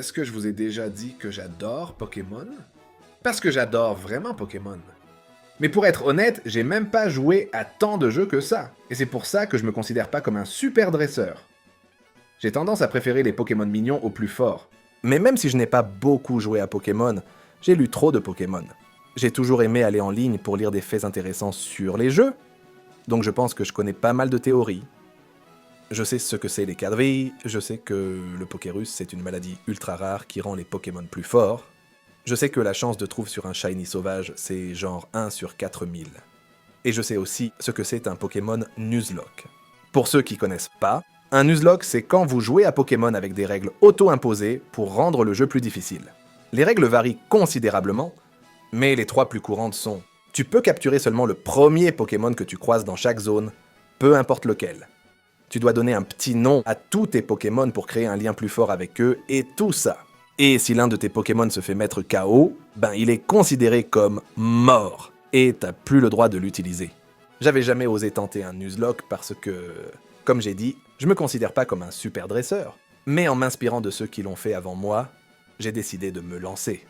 est-ce que je vous ai déjà dit que j'adore Pokémon? Parce que j'adore vraiment Pokémon. Mais pour être honnête, j'ai même pas joué à tant de jeux que ça, et c'est pour ça que je me considère pas comme un super dresseur. J'ai tendance à préférer les Pokémon mignons aux plus forts. Mais même si je n'ai pas beaucoup joué à Pokémon, j'ai lu trop de Pokémon. J'ai toujours aimé aller en ligne pour lire des faits intéressants sur les jeux, donc je pense que je connais pas mal de théories. Je sais ce que c'est les quadrilles, je sais que le Pokérus c'est une maladie ultra rare qui rend les Pokémon plus forts. Je sais que la chance de trouver sur un shiny sauvage c'est genre 1 sur 4000. Et je sais aussi ce que c'est un Pokémon Nuzlocke. Pour ceux qui connaissent pas, un Nuzlocke c'est quand vous jouez à Pokémon avec des règles auto-imposées pour rendre le jeu plus difficile. Les règles varient considérablement, mais les 3 plus courantes sont: tu peux capturer seulement le premier Pokémon que tu croises dans chaque zone, peu importe lequel. Tu dois donner un petit nom à tous tes Pokémon pour créer un lien plus fort avec eux, et tout ça. Et si l'un de tes Pokémon se fait mettre KO, ben il est considéré comme mort, et t'as plus le droit de l'utiliser. J'avais jamais osé tenter un Nuzlocke parce que, comme j'ai dit, je me considère pas comme un super dresseur. Mais en m'inspirant de ceux qui l'ont fait avant moi, j'ai décidé de me lancer.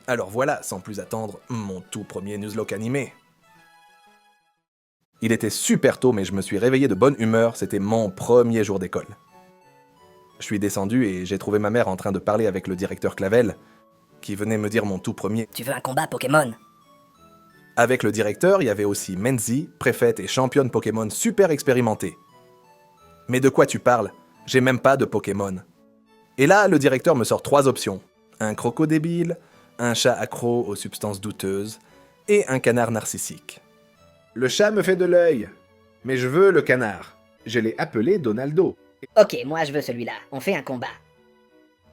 Alors voilà, sans plus attendre, mon tout premier Nuzlocke animé. Il était super tôt, mais je me suis réveillé de bonne humeur, c'était mon premier jour d'école. Je suis descendu et j'ai trouvé ma mère en train de parler avec le directeur Clavel, qui venait me dire mon tout premier. Tu veux un combat Pokémon? Avec le directeur, il y avait aussi Menzi, préfète et championne Pokémon super expérimentée. Mais de quoi tu parles? J'ai même pas de Pokémon. Et là, le directeur me sort 3 options. Un crocodébile, un chat accro aux substances douteuses, et un canard narcissique. Le chat me fait de l'œil, mais je veux le canard. Je l'ai appelé Donaldo. Ok, moi je veux celui-là. On fait un combat.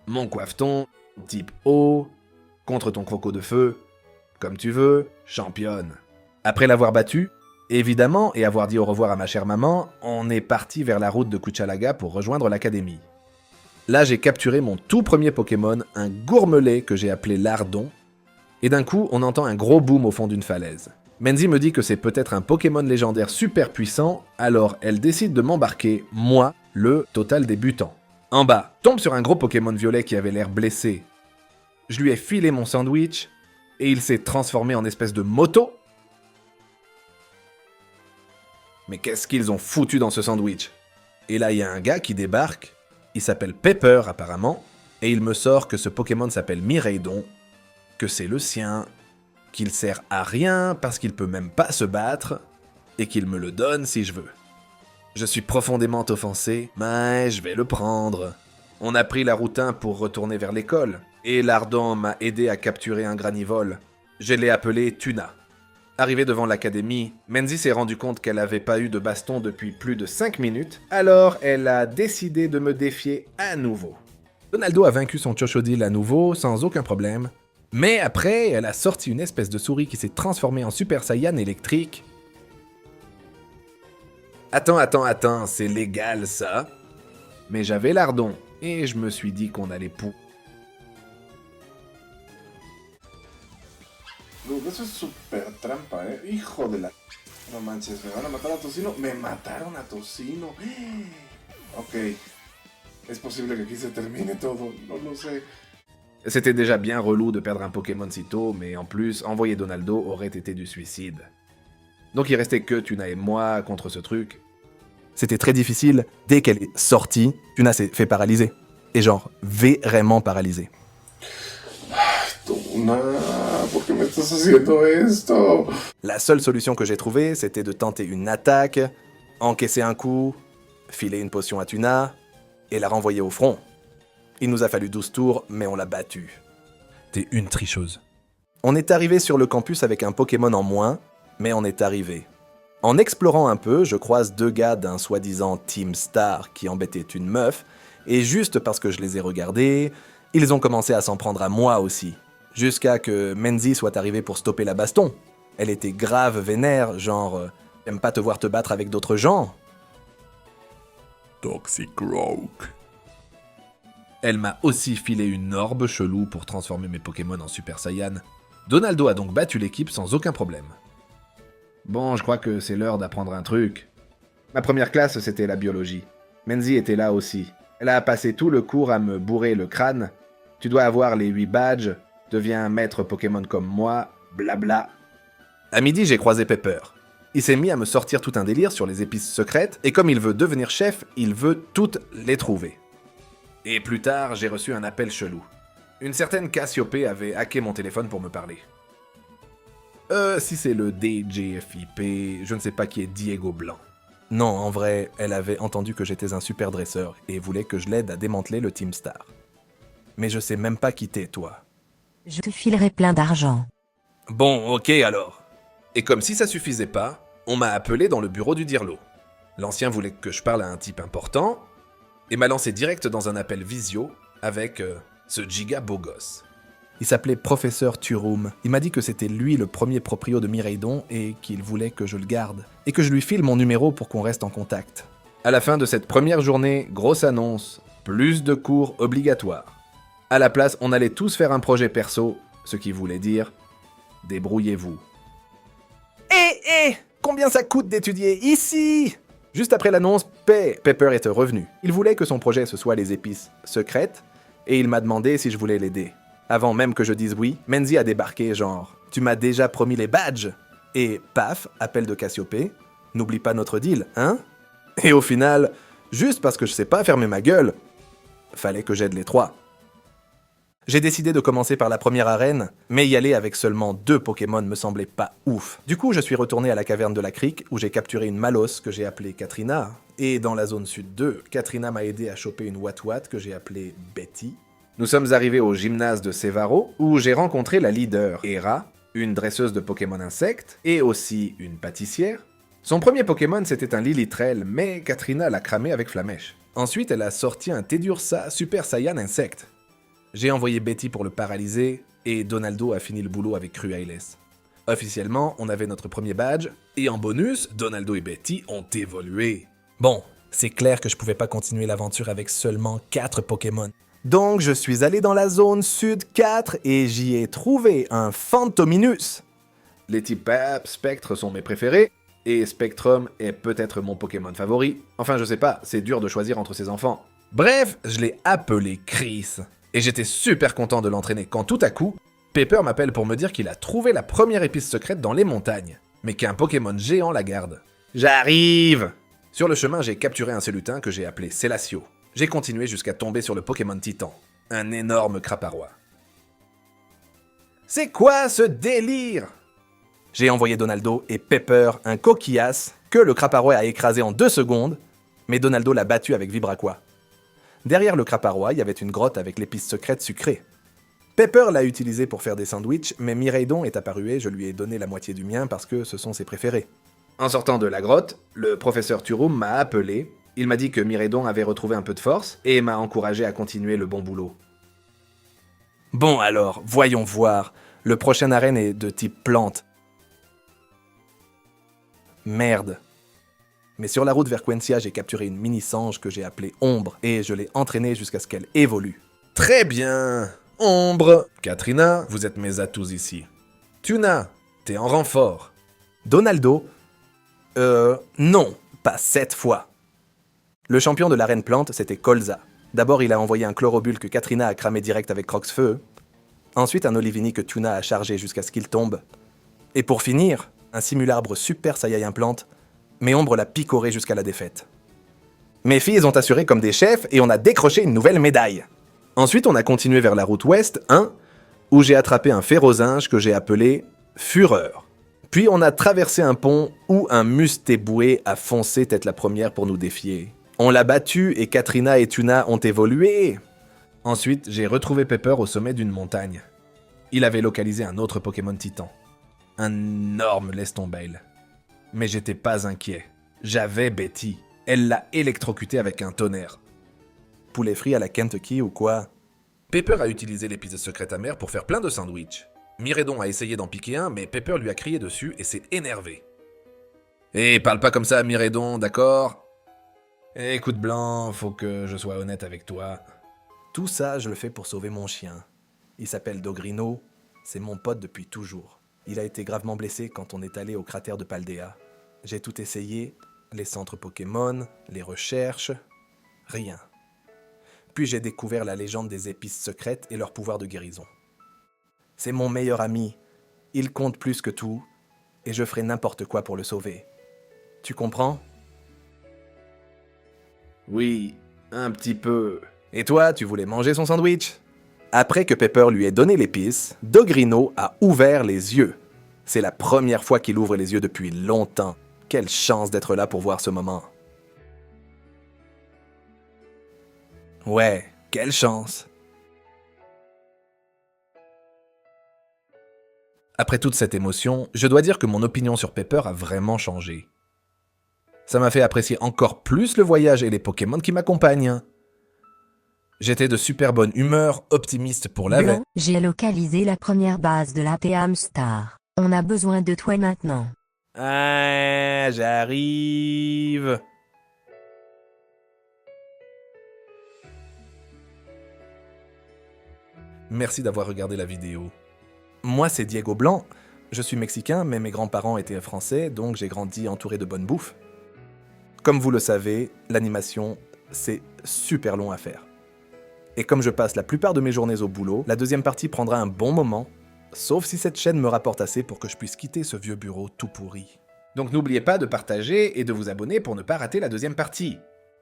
Mon coiffeton, type eau, contre ton croco de feu, comme tu veux, championne. Après l'avoir battu, évidemment, et avoir dit au revoir à ma chère maman, on est parti vers la route de Kuchalaga pour rejoindre l'académie. Là, j'ai capturé mon tout premier Pokémon, un gourmelet que j'ai appelé Lardon, et d'un coup, on entend un gros boom au fond d'une falaise. Menzi me dit que c'est peut-être un Pokémon légendaire super puissant, alors elle décide de m'embarquer, moi, le total débutant. En bas, tombe sur un gros Pokémon violet qui avait l'air blessé. Je lui ai filé mon sandwich, et il s'est transformé en espèce de moto. Mais qu'est-ce qu'ils ont foutu dans ce sandwich? Et là, il y a un gars qui débarque, il s'appelle Pepper apparemment, et il me sort que ce Pokémon s'appelle Miraidon, que c'est le sien, qu'il sert à rien parce qu'il peut même pas se battre, et qu'il me le donne si je veux. Je suis profondément offensé, mais je vais le prendre. On a pris la route 1 pour retourner vers l'école, et Lardon m'a aidé à capturer un granivole. Je l'ai appelé Tuna. Arrivé devant l'académie, Menzi s'est rendu compte qu'elle avait pas eu de baston depuis plus de 5 minutes, alors elle a décidé de me défier à nouveau. Donaldo a vaincu son Chochodile à nouveau, sans aucun problème, mais après, elle a sorti une espèce de souris qui s'est transformée en Super Saiyan électrique. Attends, c'est légal ça? Mais j'avais Lardon, et je me suis dit qu'on allait Dude, eso es super trampa, Hijo de la... No manches, me van a matar a Tocino. Me mataron a Tocino. Ok. Es posible que aquí se termine todo. No lo sé. C'était déjà bien relou de perdre un Pokémon si tôt, mais en plus, envoyer Donaldo aurait été du suicide. Donc il restait que Tuna et moi contre ce truc. C'était très difficile, dès qu'elle est sortie, Tuna s'est fait paralyser. Et genre, vraiment paralysée. Tuna, ¿por qué me estás haciendo esto? La seule solution que j'ai trouvée, c'était de tenter une attaque, encaisser un coup, filer une potion à Tuna, et la renvoyer au front. Il nous a fallu 12 tours, mais on l'a battue. T'es une tricheuse. On est arrivé sur le campus avec un Pokémon en moins, mais on est arrivé. En explorant un peu, je croise 2 gars d'un soi-disant Team Star qui embêtait une meuf, et juste parce que je les ai regardés, ils ont commencé à s'en prendre à moi aussi. Jusqu'à que Menzi soit arrivée pour stopper la baston. Elle était grave vénère, genre « J'aime pas te voir te battre avec d'autres gens ». Toxic Rogue. Elle m'a aussi filé une orbe chelou pour transformer mes Pokémon en Super Saiyan. Donaldo a donc battu l'équipe sans aucun problème. Bon, je crois que c'est l'heure d'apprendre un truc. Ma première classe, c'était la biologie. Menzi était là aussi. Elle a passé tout le cours à me bourrer le crâne, Tu dois avoir les 8 badges, deviens un maître Pokémon comme moi, blabla. À midi, j'ai croisé Pepper. Il s'est mis à me sortir tout un délire sur les épices secrètes, et comme il veut devenir chef, il veut toutes les trouver. Et plus tard, j'ai reçu un appel chelou. Une certaine Cassiopée avait hacké mon téléphone pour me parler. Si c'est le DJFIP, je ne sais pas qui est Diego Blanc. Non, en vrai, elle avait entendu que j'étais un super dresseur et voulait que je l'aide à démanteler le Team Star. Mais je sais même pas qui t'es, toi. Je te filerai plein d'argent. Bon, ok alors. Et comme si ça suffisait pas, on m'a appelé dans le bureau du Dirlo. L'ancien voulait que je parle à un type important, et m'a lancé direct dans un appel visio avec ce giga beau gosse. Il s'appelait Professeur Turum. Il m'a dit que c'était lui le premier proprio de Miraidon et qu'il voulait que je le garde. Et que je lui file mon numéro pour qu'on reste en contact. À la fin de cette première journée, grosse annonce, plus de cours obligatoires. À la place, on allait tous faire un projet perso, ce qui voulait dire « débrouillez-vous ». Combien ça coûte d'étudier ici? Juste après l'annonce, Pepper était revenu. Il voulait que son projet ce soit les épices secrètes, et il m'a demandé si je voulais l'aider. Avant même que je dise oui, Menzi a débarqué genre « Tu m'as déjà promis les badges !» Et paf, appel de Cassiopée, « N'oublie pas notre deal, hein ?» Et au final, juste parce que je sais pas fermer ma gueule, fallait que j'aide les trois. J'ai décidé de commencer par la première arène, mais y aller avec seulement 2 Pokémon me semblait pas ouf. Du coup, je suis retourné à la caverne de la crique où j'ai capturé une Malos que j'ai appelée Katrina, et dans la zone sud 2, Katrina m'a aidé à choper une Watwat que j'ai appelée Betty. Nous sommes arrivés au gymnase de Sevaro, où j'ai rencontré la leader, Hera, une dresseuse de Pokémon insectes, et aussi une pâtissière. Son premier Pokémon c'était un Lilitrel, mais Katrina l'a cramé avec Flamèche. Ensuite, elle a sorti un Tedursa Super Saiyan insecte. J'ai envoyé Betty pour le paralyser, et Donaldo a fini le boulot avec Cruailes. Officiellement, on avait notre premier badge, et en bonus, Donaldo et Betty ont évolué. Bon, c'est clair que je pouvais pas continuer l'aventure avec seulement 4 Pokémon. Donc je suis allé dans la zone sud 4 et j'y ai trouvé un Fantominus. Les types Pap, Spectre sont mes préférés, et Spectrum est peut-être mon Pokémon favori. Enfin, je sais pas, c'est dur de choisir entre ses enfants. Bref, je l'ai appelé Chris. Et j'étais super content de l'entraîner quand tout à coup, Pepper m'appelle pour me dire qu'il a trouvé la première épice secrète dans les montagnes, mais qu'un Pokémon géant la garde. J'arrive! Sur le chemin, j'ai capturé un Cellutin que j'ai appelé Célatio. J'ai continué jusqu'à tomber sur le Pokémon Titan, un énorme Craparois. C'est quoi ce délire? J'ai envoyé Donaldo et Pepper un coquillasse que le Craparois a écrasé en 2 secondes, mais Donaldo l'a battu avec Vibraqua. Derrière le Craparois, il y avait une grotte avec l'épice secrète sucrée. Pepper l'a utilisé pour faire des sandwichs, mais Miraidon est apparu et je lui ai donné la moitié du mien parce que ce sont ses préférés. En sortant de la grotte, le professeur Turum m'a appelé. Il m'a dit que Miraidon avait retrouvé un peu de force et m'a encouragé à continuer le bon boulot. Bon alors, voyons voir. Le prochain arène est de type plante. Merde. Mais sur la route vers Quencia, j'ai capturé une mini-sange que j'ai appelée Ombre, et je l'ai entraînée jusqu'à ce qu'elle évolue. Très bien! Ombre! Katrina, vous êtes mes atouts ici. Tuna, t'es en renfort. Donaldo? Non, pas 7 fois. Le champion de l'arène plante, c'était Colza. D'abord, il a envoyé un Chlorobule que Katrina a cramé direct avec Croxfeu. Ensuite, un Olivini que Tuna a chargé jusqu'à ce qu'il tombe. Et pour finir, un Simularbre Super Saiyan plante, mais Ombre l'a picoré jusqu'à la défaite. Mes filles ont assuré comme des chefs et on a décroché une nouvelle médaille. Ensuite, on a continué vers la route ouest 1, où j'ai attrapé un Férozinge que j'ai appelé Fureur. Puis on a traversé un pont où un Mustéboué a foncé tête la première pour nous défier. On l'a battu et Katrina et Tuna ont évolué. Ensuite, j'ai retrouvé Pepper au sommet d'une montagne. Il avait localisé un autre Pokémon Titan. Un énorme Lestonbail. Mais j'étais pas inquiet. J'avais Betty. Elle l'a électrocuté avec un tonnerre. Poulet frit à la Kentucky ou quoi? Pepper a utilisé l'épice secrète amère pour faire plein de sandwichs. Miraidon a essayé d'en piquer un, mais Pepper lui a crié dessus et s'est énervé. Eh, parle pas comme ça à Miraidon, d'accord? Écoute Blanc, faut que je sois honnête avec toi. Tout ça, je le fais pour sauver mon chien. Il s'appelle Dogrino, c'est mon pote depuis toujours. Il a été gravement blessé quand on est allé au cratère de Paldea. J'ai tout essayé, les centres Pokémon, les recherches, rien. Puis j'ai découvert la légende des épices secrètes et leur pouvoir de guérison. C'est mon meilleur ami. Il compte plus que tout, et je ferai n'importe quoi pour le sauver. Tu comprends? Oui, un petit peu. Et toi, tu voulais manger son sandwich? Après que Pepper lui ait donné l'épice, Dogrino a ouvert les yeux. C'est la première fois qu'il ouvre les yeux depuis longtemps. Quelle chance d'être là pour voir ce moment. Ouais, quelle chance. Après toute cette émotion, je dois dire que mon opinion sur Pepper a vraiment changé. Ça m'a fait apprécier encore plus le voyage et les Pokémon qui m'accompagnent. J'étais de super bonne humeur, optimiste pour la veille. Blanc, j'ai localisé la première base de la Hamstar. On a besoin de toi maintenant. Ah, j'arrive. Merci d'avoir regardé la vidéo. Moi, c'est Diego Blanc. Je suis mexicain, mais mes grands-parents étaient français, donc j'ai grandi entouré de bonne bouffe. Comme vous le savez, l'animation, c'est super long à faire. Et comme je passe la plupart de mes journées au boulot, la deuxième partie prendra un bon moment, sauf si cette chaîne me rapporte assez pour que je puisse quitter ce vieux bureau tout pourri. Donc n'oubliez pas de partager et de vous abonner pour ne pas rater la deuxième partie.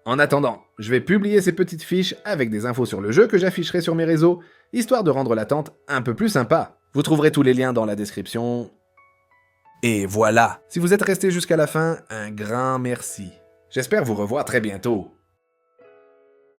En attendant, je vais publier ces petites fiches avec des infos sur le jeu que j'afficherai sur mes réseaux, histoire de rendre l'attente un peu plus sympa. Vous trouverez tous les liens dans la description. Et voilà. Si vous êtes resté jusqu'à la fin, un grand merci. J'espère vous revoir très bientôt.